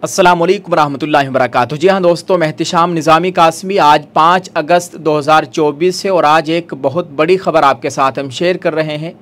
अस्सलामुअलैकुम रहमतुल्लाहि व बरकातुहू। जी हाँ दोस्तों, मैं एहतिशाम निज़ामी कासमी। आज 5 अगस्त 2024 है और आज एक बहुत बड़ी ख़बर आपके साथ हम शेयर कर रहे हैं।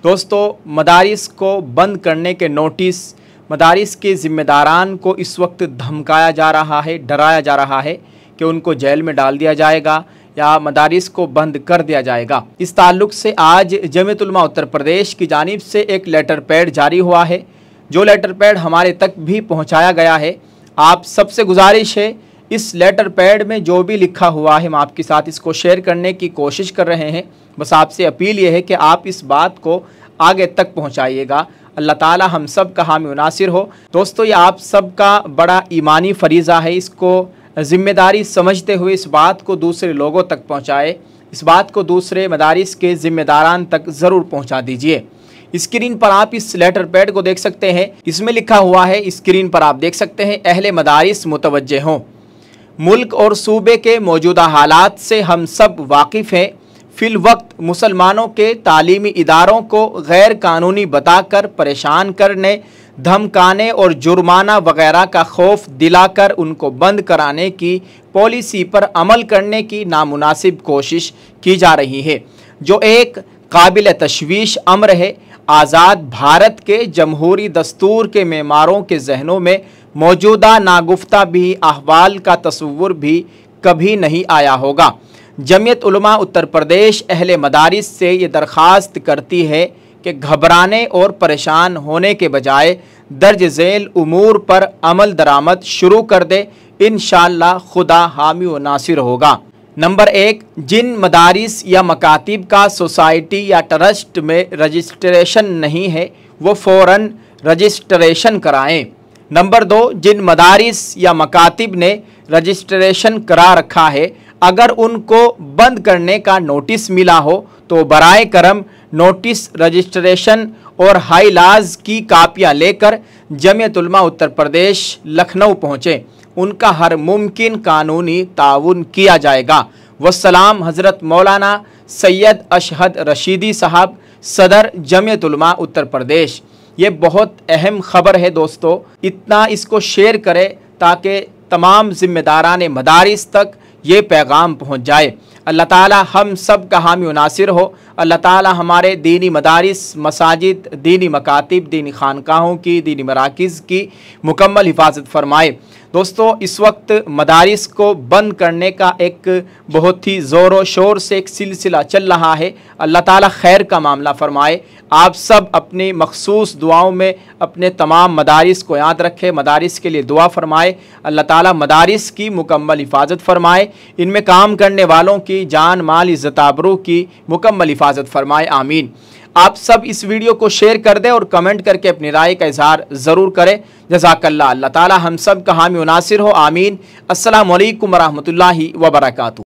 दोस्तों, मदारिस को बंद करने के नोटिस, मदारिस के ज़िम्मेदारान को इस वक्त धमकाया जा रहा है, डराया जा रहा है कि उनको जेल में डाल दिया जाएगा या मदारिस को बंद कर दिया जाएगा। इस ताल्लुक़ से आज जमीयत उलमा उत्तर प्रदेश की जानिब से एक लेटर पैड जारी हुआ है, जो लेटर पैड हमारे तक भी पहुंचाया गया है। आप सबसे गुजारिश है, इस लेटर पैड में जो भी लिखा हुआ है हम आपके साथ इसको शेयर करने की कोशिश कर रहे हैं। बस आपसे अपील ये है कि आप इस बात को आगे तक पहुंचाइएगा। अल्लाह ताला हम सब का हामी नासिर हो। दोस्तों, ये आप सब का बड़ा ईमानी फरीज़ा है, इसको ज़िम्मेदारी समझते हुए इस बात को दूसरे लोगों तक पहुँचाए, इस बात को दूसरे मदारिस के ज़िम्मेदारान तक ज़रूर पहुँचा दीजिए। स्क्रीन पर आप इस लेटर पैड को देख सकते हैं, इसमें लिखा हुआ है, स्क्रीन पर आप देख सकते हैं, अहले मदारिस मुतवज्जे हों। मुल्क और सूबे के मौजूदा हालात से हम सब वाकिफ़ हैं। फिल वक्त मुसलमानों के तालीमी इदारों को गैर कानूनी बताकर परेशान करने, धमकाने और जुर्माना वगैरह का खौफ दिलाकर उनको बंद कराने की पॉलिसी पर अमल करने की नामुनासिब कोशिश की जा रही है, जो एक काबिल तशवीश अम्र है। आज़ाद भारत के जमहूरी दस्तूर के मेमारों के जहनों में मौजूदा नागुफ्ता भी अहवाल का तस्वुर भी कभी नहीं आया होगा। जमीयत उलमा उत्तर प्रदेश अहले मदारिस से ये दरख्वास्त करती है कि घबराने और परेशान होने के बजाय दर्ज झेल उमूर पर अमल दरामद शुरू कर दे। इंशाअल्लाह खुदा हामी व नासिर होगा। नंबर 1, जिन मदारिस या मकातिब का सोसाइटी या ट्रस्ट में रजिस्ट्रेशन नहीं है वो फ़ौरन रजिस्ट्रेशन कराएं। नंबर 2, जिन मदारिस या मकातिब ने रजिस्ट्रेशन करा रखा है, अगर उनको बंद करने का नोटिस मिला हो तो बराए करम नोटिस, रजिस्ट्रेशन और हाईलाज की कापियाँ लेकर जमीयत उलमा उत्तर प्रदेश लखनऊ पहुँचें। उनका हर मुमकिन कानूनी ताउन किया जाएगा। वस्सलाम। हज़रत मौलाना सैयद अशहद रशीदी साहब, सदर जमीयत उलमा उत्तर प्रदेश। ये बहुत अहम ख़बर है दोस्तों, इतना इसको शेयर करें ताकि तमाम ज़िम्मेदारान मदारिस तक ये पैगाम पहुँच जाए। अल्लाह ताला हम सब का हामी व नासिर हो। अल्लाह ताला हमारे दीनी मदारिस, मसाजिद, दीनी मकातिब, दीनी खानकाहों की, दीनी मराकिज़ की मुकम्मल हिफाजत फरमाए। दोस्तों, इस वक्त मदारिस को बंद करने का एक बहुत ही ज़ोर शोर से एक सिलसिला चल रहा है। अल्लाह ताला खैर का मामला फरमाए। आप सब अपनी मखसूस दुआओं में अपने तमाम मदारिस को याद रखें, मदारिस के लिए दुआ फरमाए। अल्लाह ताला मदारिस की मुकम्मल हिफाजत फरमाए, इनमें काम करने वालों की जान माल इज़्ज़त आबरू की मुकम्मल हिफाजत फरमाए। आमीन। आप सब इस वीडियो को शेयर कर दें और कमेंट करके अपनी राय का इजहार ज़रूर करें। जज़ाकल्लाह। अल्लाह ताला हम सब का हामी व नासिर हो। आमीन। अस्सलामु अलैकुम व रहमतुल्लाहि व बरकातुहू।